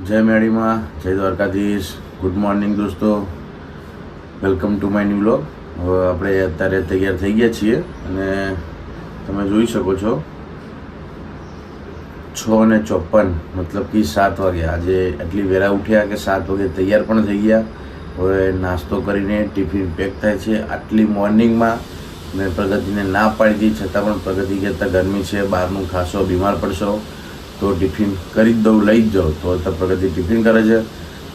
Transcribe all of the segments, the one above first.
જય મેડીમાં, જય Dwarkadhish. Good morning દોસ્તો, welcome to my new vlog. હવે આપણે અત્યારે તૈયાર થઈ ગયા છીએ અને તમે જોઈ શકો છો 6:54 મતલબ કે 7 વાગે. આજે એટલી વહેલા ઉઠ્યા કે 7 વાગે તૈયાર પણ થઈ ગયા. હવે નાસ્તો કરીને ટિફિન પેક થાય છે. આટલી મોર્નિંગમાં મેં પ્રગતિને ના પાડી દીધી, છતાં પણ પ્રગતિ કહેતા ગરમી છે, બહારનું ખાશો, બીમાર પડશો તો ટિફિન કરી જ દઉં, લઈ જ જાઉં. તો પ્રગતિ ટિફિન કરે છે.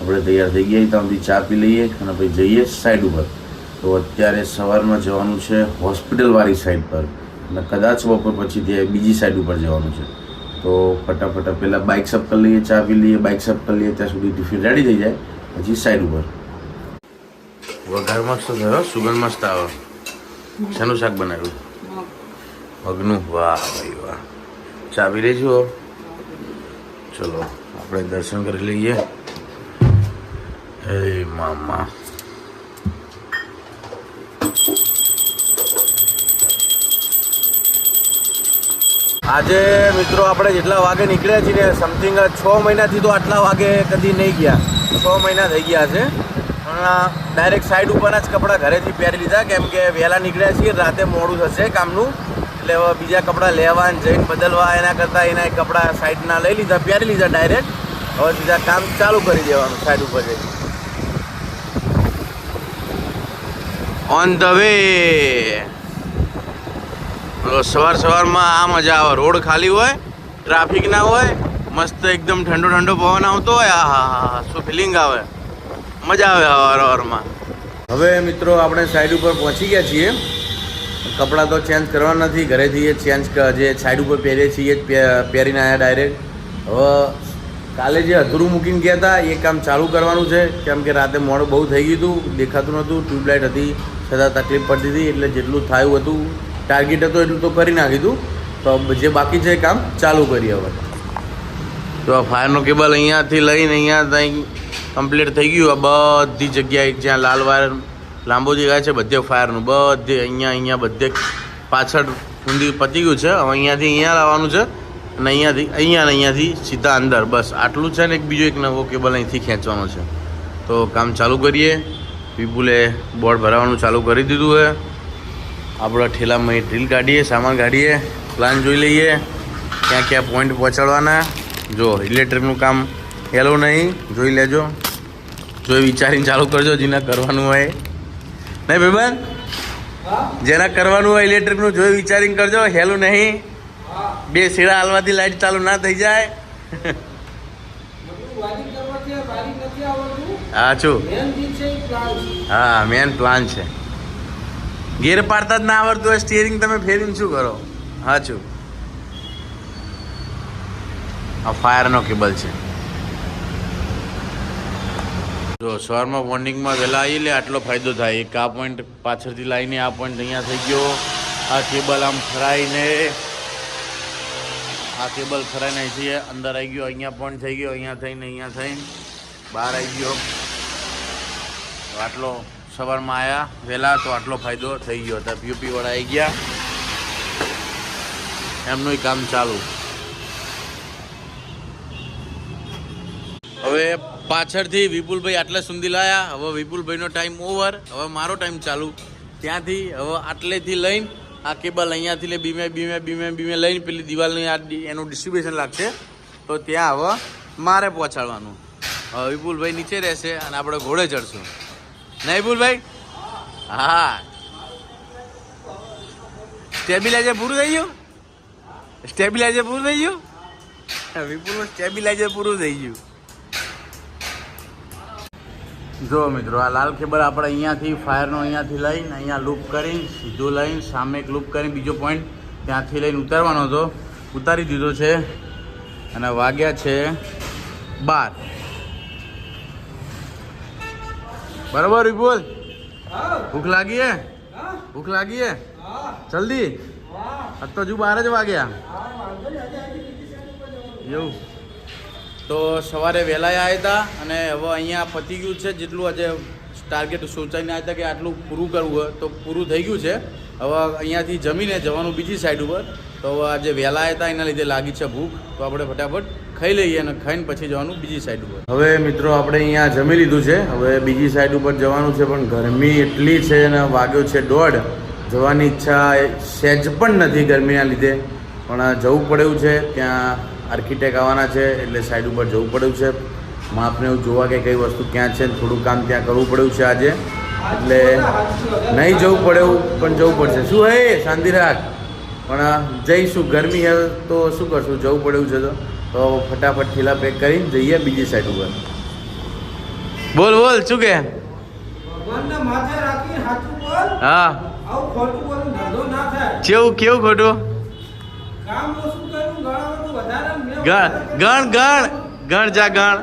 આપણે તૈયાર થઈ ગયા, ત્યાંથી ચા પી લઈએ અને પછી જઈએ સાઈડ ઉપર. તો અત્યારે સવારમાં જવાનું છે હોસ્પિટલવાળી સાઈડ પર અને કદાચ બપોર પછી ત્યાં બીજી સાઈડ ઉપર જવાનું છે. તો ફટાફટ પહેલાં બાઇક સપ કરી લઈએ, ચા પી લઈએ, બાઇક સપ કરી લઈએ, ત્યાં સુધી ટિફિન રેડી થઈ જાય પછી સાઈડ ઉપર. વઘાર મસ્ત થયો, સુગંધ મસ્ત આવે. શાનું શાક બનાવ્યું? મગનું. વાહ ભાઈ વાહ. ચા પી લેજો. ચલો આપણે દર્શન કરી લઈએ. એ મામા આજે મિત્રો આપણે જેટલા વાગે નીકળ્યા છીએ સમથિંગ 6 મહિનાથી તો આટલા વાગે કદી નહીં ગયા. 6 મહિના થઈ ગયા છે. ડાયરેક્ટ સાઈડ ઉપરના જ કપડાં ઘરેથી પહેરી લીધા, કેમ કે વહેલા નીકળ્યા છીએ, રાતે મોડું થશે કામનું, એટલે હવે બીજા કપડાં લેવા જઈને બદલવા એના કરતાં એના કપડાં સાઈડના લઈ લીધા, પહેરી લીધા ડાયરેક્ટ. હવે સીધા કામ ચાલુ કરી દેવાનું સાઈડ ઉપર જઈને. On the way. સવારમાં આ મજા આવે. રોડ ખાલી હોય, ટ્રાફિક ના હોય, મસ્ત એકદમ ઠંડો ઠંડો પવન આવતો હોય. હા, શું ફિલિંગ આવે, મજા આવે હવારમાં. હવે મિત્રો આપણે સાઈડ ઉપર પહોંચી ગયા છીએ. કપડાં તો ચેન્જ કરવા નથી, ઘરેથી એ ચેન્જ જે સાઈડ ઉપર પહેરીએ છીએ પહેરીને આવ્યા ડાયરેક્ટ. હવે કાલે જે અધૂરું મૂકીને ગયા હતા એ કામ ચાલુ કરવાનું છે, કેમ કે રાતે મોડું બહુ થઈ ગયું હતું, દેખાતું નહોતું, ટ્યુબલાઇટ હતી છતાં તકલીફ પડતી હતી. એટલે જેટલું થયું હતું, ટાર્ગેટ હતો એટલું તો કરી નાખ્યું હતું. તો જે બાકી છે કામ ચાલુ કરીએ હવે. તો આ ફાયરનો કેબલ અહીંયાથી લઈને અહીંયા ત્યાં કમ્પ્લીટ થઈ ગયું. બધી જગ્યાએ જ્યાં લાલ વાયર લાંબો દેખાય છે બધે ફાયરનું, બધે અહીંયા બધે પાછળ ઊંધી પતી ગયું છે. હવે અહીંયાથી અહીંયા લાવવાનું છે અને અહીંયાથી સીધા અંદર. બસ આટલું છે ને. બીજો એક નવો કેબલ અહીંથી ખેંચવાનો છે. તો કામ ચાલુ કરીએ. વિપુલે બોર્ડ ભરાવાનું ચાલુ કરી દીધું છે. આપણે ઠેલામાં ડ્રીલ કાઢીએ, સામાન કાઢીએ, પ્લાન જોઈ લઈએ ક્યાં ક્યાં પોઈન્ટ પહોંચાડવાના. જો ઇલેક્ટ્રિકનું કામ હેલું નહીં, જોઈ લેજો, જોઈ વિચારીને ચાલુ કરજો જેના કરવાનું હોય. નહીં ભાઈબંધ, જેના કરવાનું હોય ઇલેક્ટ્રિકનું જોઈ વિચારીને કરજો, હેલું નહીં. બે શેડા હાલવાથી લાઈટ ચાલુ ના થઈ જાય. હા છું. હા, મેન પ્લાન છે. ગેર પાડતા જ ના આવડતું હોય, સ્ટીયરિંગ તમે ફેરીને શું કરો? હા છું. આ ફાયરનો કેબલ છે. જો સવારમાં મોર્નિંગમાં વહેલા આવી લે આટલો ફાયદો થાય. એક આ પોઈન્ટ પાછળથી લાવીને આ પોઈન્ટ અહીંયા થઈ ગયો. આ કેબલ આમ ફરાઈને અહીંથી અંદર આવી ગયો, અહીંયા પોઈન્ટ થઈ ગયો, અહીંયા થઈને બહાર આવી ગયો. આટલો સવારમાં આવ્યા વહેલા તો આટલો ફાયદો થઈ ગયો. હતા પીઓપી વાળા આવી ગયા, એમનું કામ ચાલુ. હવે પાછળથી વિપુલભાઈ આટલે સુધી લાયા. હવે વિપુલભાઈનો ટાઈમ ઓવર, હવે મારો ટાઈમ ચાલુ. ત્યાંથી હવે આટલેથી લઈને આ કેબલ અહીંયાથી લે બીમે લઈને પેલી દિવાલની એનું ડિસ્ટ્રીબ્યુશન લાગશે. તો ત્યાં હવે મારે પહોંચાડવાનું. હવે વિપુલભાઈ નીચે રહેશે અને આપણે ઘોડે ચડશું. નહીં વિપુલભાઈ? હા. સ્ટેબિલાઇઝર પૂરું થઈ ગયું. વિપુલનું સ્ટેબિલાઇઝર પૂરું થઈ ગયું. જો મિત્રો આ લાલ કેબલ આપણે અહીંયાથી ફાયરનો અહીંયાથી લઈને અહીંયા લૂપ કરીને સીધું લઈને સામે એક લૂપ કરીને બીજો પોઈન્ટ ત્યાંથી લઈને ઉતારવાનો હતો, ઉતારી દીધો છે. અને વાગ્યા છે 12. બરાબર વિપુલ? ભૂખ લાગી હે? જલ્દી. આજ તો હજુ 12 જ વાગ્યા. એવું. તો સવારે વહેલા આવ્યા હતા અને હવે અહીંયા પતી ગયું છે. જેટલું આજે ટાર્ગેટ સોચાઈને આવ્યા હતા કે આટલું પૂરું કરવું હોય તો પૂરું થઈ ગયું છે. હવે અહીંયાથી જમીને જવાનું બીજી સાઈડ ઉપર. તો આજે વહેલા હતા એના લીધે લાગી છે ભૂખ, તો આપણે ફટાફટ ખાઈ લઈએ અને ખાઈને પછી જવાનું બીજી સાઈડ ઉપર. હવે મિત્રો આપણે અહીંયા જમી લીધું છે, હવે બીજી સાઈડ ઉપર જવાનું છે, પણ ગરમી એટલી છે અને વાગ્યો છે 1:30. જવાની ઈચ્છા સહેજ પણ નથી ગરમીના લીધે, પણ જવું પડ્યું છે. ત્યાં આર્કિટેક્ટ આવવાના છે એટલે સાઈડ ઉપર જવું પડ્યું છે. માપને એવું જોવા કે કઈ વસ્તુ ક્યાં છે, થોડું કામ ત્યાં કરવું પડ્યું છે આજે, એટલે નહીં જવું પડ્યું પણ જવું પડશે. શું હે શાંતિ રાખ, પણ જઈશું. ગરમી હે તો શું કરશું, જવું પડ્યું છે તો ફટાફટ થેલા પેક કરીને જઈએ બીજી સાઈડ ઉપર. બોલ બોલ શું કે? હા કેવું કેવું ખોટું? ગણ ગણ ગણ જા ગણ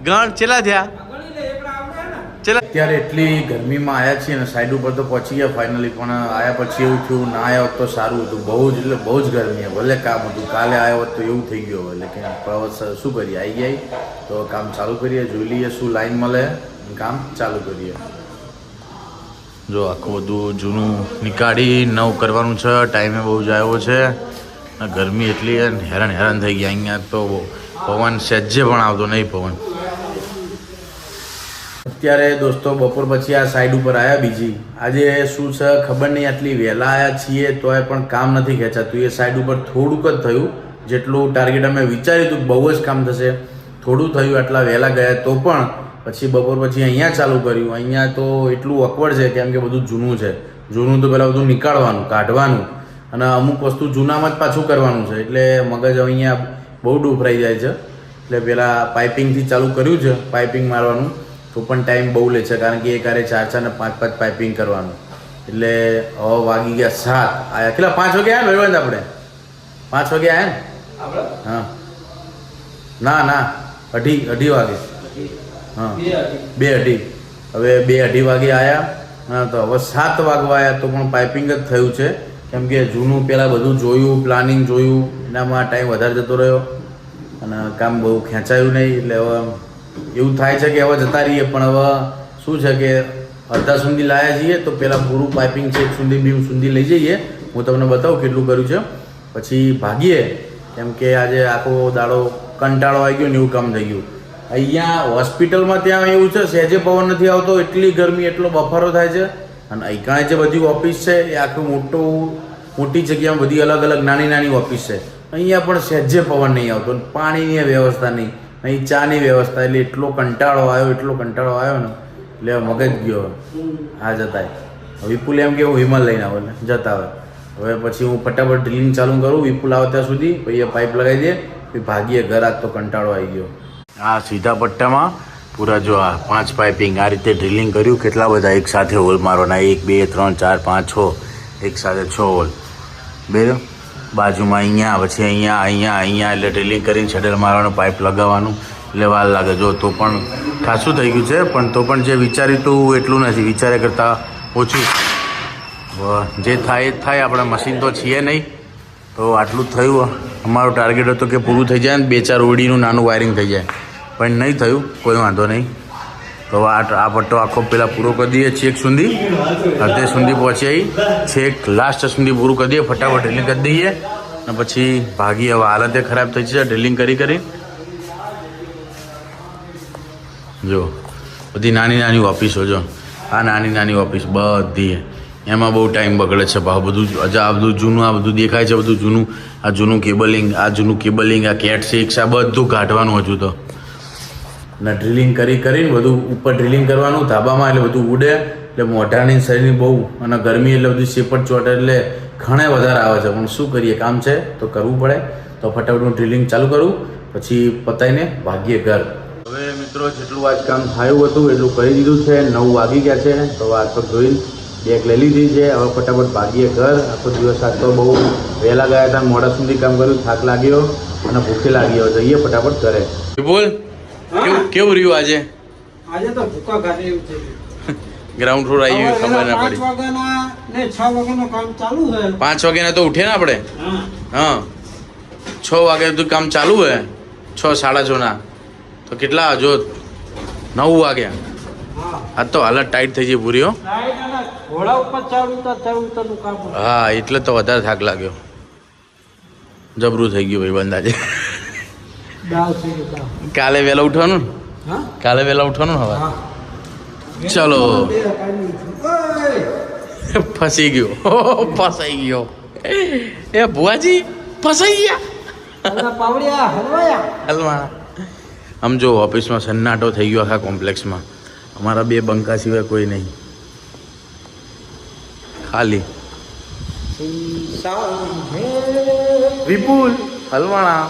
ગણ ચેલા થયા? અત્યારે એટલી ગરમીમાં આવ્યા છીએ અને સાઈડ ઉપર તો પહોંચી ગયા ફાઇનલી, પણ આવ્યા પછી એવું થયું ના આવ્યા હોત તો સારું હતું. બહુ જ એટલે બહુ જ ગરમી, ભલે કામ હતું. કાલે આવ્યો હોત તો એવું થઈ ગયું, એટલે કે શું કરીએ, આવી જાય તો કામ ચાલુ કરીએ, જોઈ લઈએ શું લાઈન મળે, કામ ચાલુ કરીએ. જો આખું બધું જૂનું નીકાળી નવું કરવાનું છે, ટાઈમે બહુ જ આવ્યો છે. ગરમી એટલી હેરાન હેરાન થઈ ગયા. અહીંયા તો પવન સહેજે પણ આવતો નહીં પવન. અત્યારે દોસ્તો બપોર પછી આ સાઈડ ઉપર આવ્યા બીજી. આજે શું છે ખબર નહીં, આટલી વહેલા આવ્યા છીએ તોય પણ કામ નથી ખેંચાતું. એ સાઈડ ઉપર થોડુંક જ થયું, જેટલું ટાર્ગેટ અમે વિચાર્યું હતું બહુ જ કામ થશે થોડું થયું. આટલા વહેલા ગયા તો પણ પછી બપોર પછી અહીંયા ચાલુ કર્યું. અહીંયા તો એટલું અકવડ છે કેમ કે બધું જૂનું છે. જૂનું તો પહેલાં બધું નીકાળવાનું, કાઢવાનું, અને અમુક વસ્તુ જૂનામાં જ પાછું કરવાનું છે, એટલે મગજ અહીંયા બહુ ડૂફરાઈ જાય છે. એટલે પહેલાં પાઇપિંગથી ચાલુ કર્યું છે, પાઇપિંગ મારવાનું, તો પણ ટાઈમ બહુ લે છે કારણ કે એકારે 4 ને 5 પાઇપિંગ કરવાનું. એટલે હવે વાગી ગયા 7 આયા. કેટલા 5 વાગે આવ્યા ને આપણે? 5 વાગે આવ્યા ને? હા ના ના 2:30 વાગે. હા 2:30. હવે 2:30 વાગે આવ્યા. હા તો હવે 7 વાગવા આવ્યા તો પણ પાઇપિંગ જ થયું છે, કેમ કે જૂનું પહેલાં બધું જોયું, પ્લાનિંગ જોયું, એનામાં ટાઈમ વધારે જતો રહ્યો અને કામ બહુ ખેંચાયું નહીં. એટલે હવે એવું થાય છે કે હવે જતા રહીએ, પણ હવે શું છે કે અડધા સુધી લાવ્યા છીએ તો પહેલાં પૂરું પાઇપિંગ છે 1 સુધી 2 સુધી લઈ જઈએ. હું તમને બતાવું કેટલું કર્યું છે, પછી ભાગીએ, કેમ કે આજે આખો દાડો કંટાળો આવી ગયો ને એવું કામ થઈ ગયું. અહીંયા હોસ્પિટલમાં ત્યાં એવું છે સહેજે પવન નથી આવતો, એટલી ગરમી, એટલો બફારો થાય છે. અને અહીંકાણે જે બધી ઓફિસ છે એ આખું મોટી જગ્યામાં બધી અલગ અલગ નાની નાની ઓફિસ છે. અહીંયા પણ સહેજે પવન નહીં આવતો, પાણીની વ્યવસ્થા નહીં, અહીં ચાની વ્યવસ્થા. એટલે એટલો કંટાળો આવ્યો ને, એટલે મગજ ગયો. હા જતાય વિપુલ એમ કે હું વિમલ લઈને આવો, એટલે જતા હોય. હવે પછી હું ફટાફટ ડ્રિલિંગ ચાલુ કરું, વિપુલ આવે ત્યાં સુધી, પછી એ પાઇપ લગાવી દે, પછી ભાગીએ ઘર. આજ તો કંટાળો આવી ગયો. આ સીધા પટ્ટામાં પૂરા જો આ 5 પાઇપિંગ આ રીતે ડ્રિલિંગ કર્યું. કેટલા બધા એક સાથે હોલ મારવાના, 1 2 3 4 5 6, એક સાથે 6 હોલ. બે બાજુમાં અહીંયા, પછી અહીંયા એટલે ડ્રિલિંગ કરીને શેડર મારવાનું, પાઇપ લગાવવાનું, એટલે વાર લાગે. જો તો પણ ખાસું થઈ ગયું છે, પણ તો પણ જે વિચાર્યું હતું એટલું નથી, વિચાર્યા કરતાં ઓછું. જે થાય એ થાય, આપણે મશીન તો છીએ નહીં, તો આટલું જ થયું. અમારો ટાર્ગેટ હતો કે પૂરું થઈ જાય ને 2-4 ઓડીનું નાનું વાયરિંગ થઈ જાય, પણ નહીં થયું. કોઈ વાંધો નહીં. તો આ પટ્ટો આખો પહેલાં પૂરો કરી દઈએ, છેક સુધી અડધે સુધી પહોંચી આવી, છેક લાસ્ટ સુધી પૂરું કરી દઈએ, ફટાફટ ડ્રિલિંગ કરી દઈએ અને પછી ભાગી. હવે હાલતે ખરાબ થઈ છે ડ્રિલિંગ કરી. જો બધી નાની નાની ઓફિસો, જો આ નાની ઓફિસ બધી, એમાં બહુ ટાઈમ બગડે છે. ભાવ બધું આ બધું જૂનું, આ બધું દેખાય છે બધું જૂનું. આ જૂનું કેબલિંગ, આ કેટ 6, આ બધું કાઢવાનું હજુ તો. ને ડ્રિલિંગ કરીને બધું ઉપર ડ્રિલિંગ કરવાનું ધાબામાં, એટલે બધું ઉડે, એટલે મોઢાની શરીરની બહુ, અને ગરમી એટલે બધું શેપટ ચોટે, એટલે ઘણા વધારે આવે છે. પણ શું કરીએ, કામ છે તો કરવું પડે. તો ફટાફટ હું ડ્રિલિંગ ચાલુ કરું, પછી પતાવીને ભાગીએ ઘર. હવે મિત્રો જેટલું આજ કામ થયું હતું એટલું કરી દીધું છે. 9 વાગી ગયા છે, તો આજ પર જોઈને બેગ લઈ લીધી છે. હવે ફટાફટ ભાગીએ ઘર. આખો દિવસ આજ તો બહુ વહેલા ગયા હતા, મોડા સુધી કામ કર્યું, થાક લાગ્યો અને ભૂખે લાગી. હવે જઈએ ફટાફટ ઘરે. બોલ કેવું રહ્યું આજે? આજે તો ભૂકા કાઢી એવું છે. ગ્રાઉન્ડ ફ્લોર આવી ગયું, ખબર ના પડી. 5 વાગ્યાના ને 6 વાગ્યાનું કામ ચાલુ છે. 5 વાગ્યાના તો ઉઠે ને આપણે? હા 6 વાગે તો કામ ચાલુ હે, 6 સાડા 6 ના. તો કેટલા જો 9 વાગ્યા. હા આ તો હાલત ટાઈટ થઈ ગઈ પૂરી હો. રાઈટ અને ઘોડા ઉપર ચડવું કામ હોય. હા એટલે તો વધારે થાક લાગ્યો. જબરું થઈ ગયું ભાઈ બંદાજે. દાવ થઈ ગયો દાવ. કાલે વહેલા ઉઠવાનું ને? હા કાલે વહેલા ઉઠવાનું હવે. હા ચલો. બે કાઢી ઓય ફસી ગયો. ફસાઈ ગયો. એ ભુવાજી ફસાઈ ગયા. અલા પાવડિયા હલવાયા. હાલમાં આમ જો ઓફિસમાં સન્નાટો થઈ ગયો આખા કોમ્પ્લેક્સમાં. અમારા 2 બંકા સિવાય કોઈ નહીં, ખાલી. વિપુલ હલવાણા.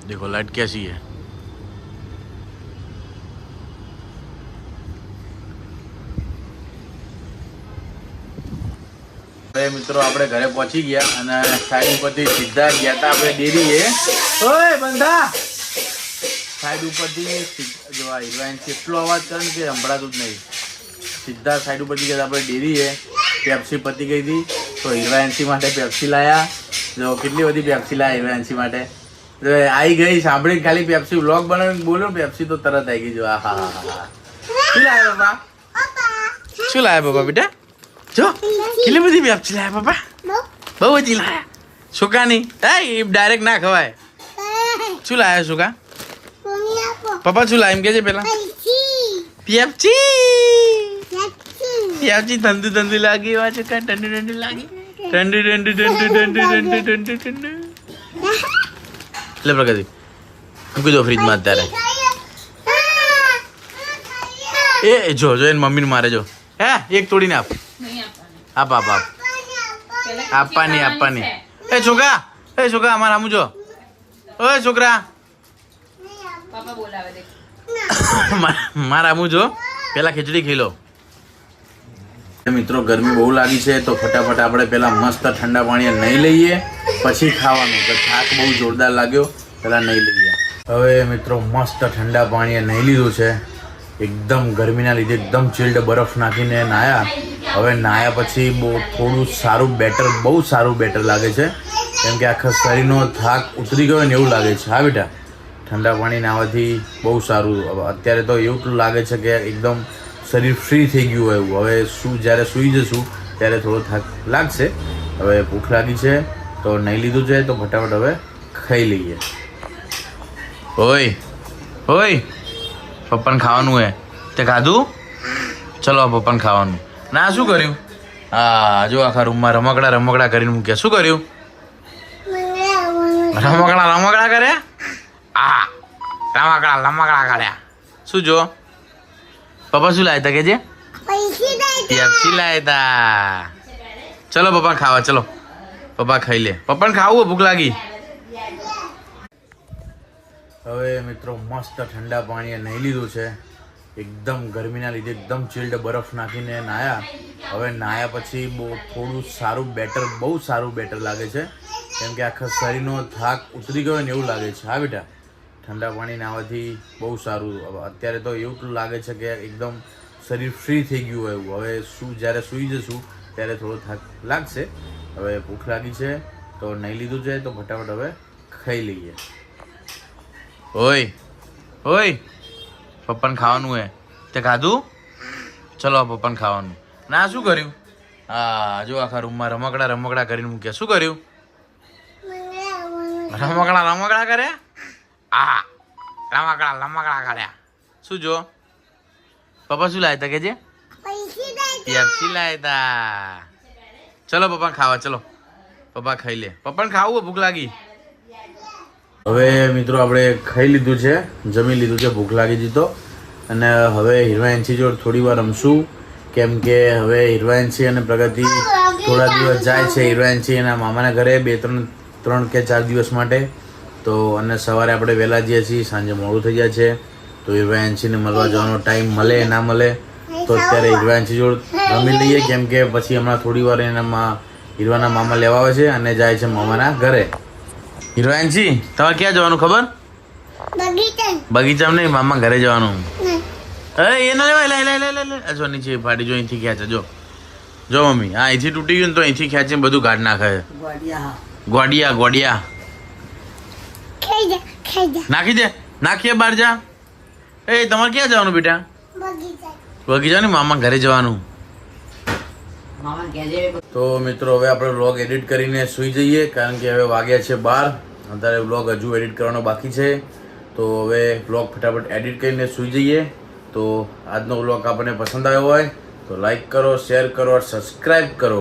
देखो लाइट कैसी है. હવે મિત્રો આપણે ઘરે પહોંચી ગયા અને સાઈડ ઉપરથી સીધા ગયા હતા આપણે ડેરીએ. ઓય બંધા સાઈડ ઉપરથી જો આ હિરવાઈન કેટલો અવાજ કરે ને કે સંભળાતું જ નહીં. સીધા સાઈડ ઉપરથી ગયા આપણે ડેરીએ. પેપ્સી પતી ગઈ હતી તો હિરવાઈન્સી માટે પેપ્સી લાયા. જો કેટલી બધી પેપ્સી લાયા હિરવાઈન્સી માટે. આવી ગઈ સાંભળી ખાલી પેપ્સી વ્લોગ બનાવીને બોલ્યો પેપ્સી તો તરત આવી ગઈ. જો આ હા હા. શું લાયા બાબા? શું લાયા બાબા બેટા? જો કેટલી બધી પેપ્સી લાયા બાબા. બહુ બધી લાયા. સુકાની એ ડાયરેક્ટ ના ખવાય. શું લાયા સુકા? પપ્પા શું લાયા એમ કે છે પેલા? પેપ્સી. પેપ્સી ઠંડુ ઠંડુ લાગી એવા સુકા ઠંડુ ઠંડુ લાગી. ઠંડુ ઠંડુ ઠંડુ ઠંડુ ઠંડુ ઠંડુ ઠંડુ. લે પ્રગતિ મૂકી દો ફ્રીજમાં અત્યારે. એ જો જો એને મમ્મીને મારે જો. હે એક તોડીને આપ. આપ આપ આપ. આપવાની આપવાની. એ છોકરા અમારા આમું જો. ઓય છોકરા મારા આમું જો. પેલા ખીચડી ખાઈ લો. મિત્રો ગરમી બહુ લાગી છે તો ફટાફટ આપણે પેલા મસ્ત ઠંડા પાણી નહીં લઈએ પછી ખાવાનું. તો થાક બહુ જોરદાર લાગ્યો, પેલા નહીં લઈએ. હવે મિત્રો મસ્ત ઠંડા પાણીએ નહીં લીધું છે. એકદમ ગરમીના લીધે એકદમ ચિલ્ડ બરફ નાખીને નાયા. હવે નાયા પછી થોડું સારું બેટર, બહુ સારું બેટર લાગે છે. કેમ કે આખા શરીરનો થાક ઉતરી ગયો ને એવું લાગે છે. હા બેટા, ઠંડા પાણી નાહવાથી બહુ સારું. અત્યારે તો એવું લાગે છે કે એકદમ શરીર ફ્રી થઈ ગયું હોય એવું. હવે જ્યારે સૂઈ જશું ત્યારે થોડો થાક લાગશે. હવે ભૂખ લાગી છે તો નહીં લીધું છે તો ફટાફટ હવે ખાઈ લઈએ. ઓય ઓય પપ્પાને ખાવાનું હે તે ખાધું? ચલો પપ્પાને ખાવાનું. ના શું કર્યું? હા જો આખા રૂમમાં રમકડા કરીને મૂક્યા. શું કર્યું? રમકડા કર્યા. આ રમકડા કર્યા. શું જો પપ્પા શું લાયા હતા કે જે? પેપ્સી લાયા હતા. ચલો પપ્પા ખાવા. ચલો પપ્પા ખાઈ લે. પપ્પાને ખાવું ભૂખ લાગી. હવે મિત્રો મસ્ત ઠંડા પાણીએ નહીં લીધું છે. એકદમ ગરમીના લીધે એકદમ ચિલ્ડ બરફ નાખીને નાયા. હવે નાયા પછી થોડું સારું બેટર, બહુ સારું બેટર લાગે છે. કેમ કે આખા શરીરનો થાક ઉતરી ગયો ને એવું લાગે છે. હા બેટા, ઠંડા પાણી નાહવાથી બહુ સારું. અત્યારે તો એવું લાગે છે કે એકદમ શરીર ફ્રી થઈ ગયું હોય એવું. હવે જ્યારે સૂઈ જશું ત્યારે થોડો થાક લાગશે. હવે ભૂખ લાગી છે તો નહીં લીધું છે તો ફટાફટ હવે ખાઈ લઈએ. ઓય ઓય પપ્પાને ખાવાનું હે તે ખાધું? ચલો પપ્પાને ખાવાનું. ના શું કર્યું? હા જો આખા રૂમમાં રમકડા કરીને મૂક્યા. શું કર્યું? રમકડા કર્યા. આ રમકડા કર્યા. શું જો પપ્પા શું લાયા હતા કે જે? પેપ્સી લાયા હતા. ચલો પપ્પાને ખાવા. ચલો પપ્પા ખાઈ લે. પપ્પાને ખાવું ભૂખ લાગી. હવે મિત્રો આપણે ખાઈ લીધું છે, જમી લીધું છે. ભૂખ લાગી હતી તો. અને હવે હિરવાઈન્સી જોડે થોડી વાર રમશું. કેમ કે હવે હિરવાઈન્સી અને પ્રગતિ થોડા દિવસ જાય છે. હિરવાઈન્સી એના મામાના ઘરે 3 કે 4 દિવસ માટે. તો અને સવારે આપણે વહેલા જઈએ છીએ, સાંજે મોડું થઈ જાય છે. તો હિરવાઈન્સીને મળવા જવાનો ટાઈમ મળે ના મળે તો અત્યારે હિરવાઈન્સી જોડે રમી લઈએ. કેમ કે પછી હમણાં થોડી વાર એના હિરવાના મામા લેવા આવે છે અને જાય છે મામાના ઘરે. હિરવાઈન્સી તમારે ક્યાં જવાનું ખબર? બગીચામાં નહીં, મામા ઘરે જવાનું. એ ના લેવાય. લે જો નીચે ફાડી જો અહીંથી ક્યાં છે જો. જો મમ્મી આ અહીંથી તૂટી ગયું ને તો અહીંથી ખેંચીને બધું કાઢ નાખે છે. ગોડિયા ગોડિયા ખાઈ જા નાખી દે નાખીએ બહાર જા. એ તમારે ક્યાં જવાનું બેટા? બગીચા બગીચા ને મામા ઘરે જવાનું. મામા કહેજે તો મિત્રો હવે આપણે વ્લોગ એડિટ કરીને સૂઈ જઈએ કારણ કે હવે વાગ્યા છે 12. અત્યારે વ્લોગ હજુ એડિટ કરવાનો બાકી છે. તો હવે વ્લોગ ફટાફટ એડિટ કરીને સૂઈ જઈએ. તો આજનો વ્લોગ આપણને પસંદ આવ્યો હોય તો લાઈક કરો, શેર કરો, સબસ્ક્રાઈબ કરો.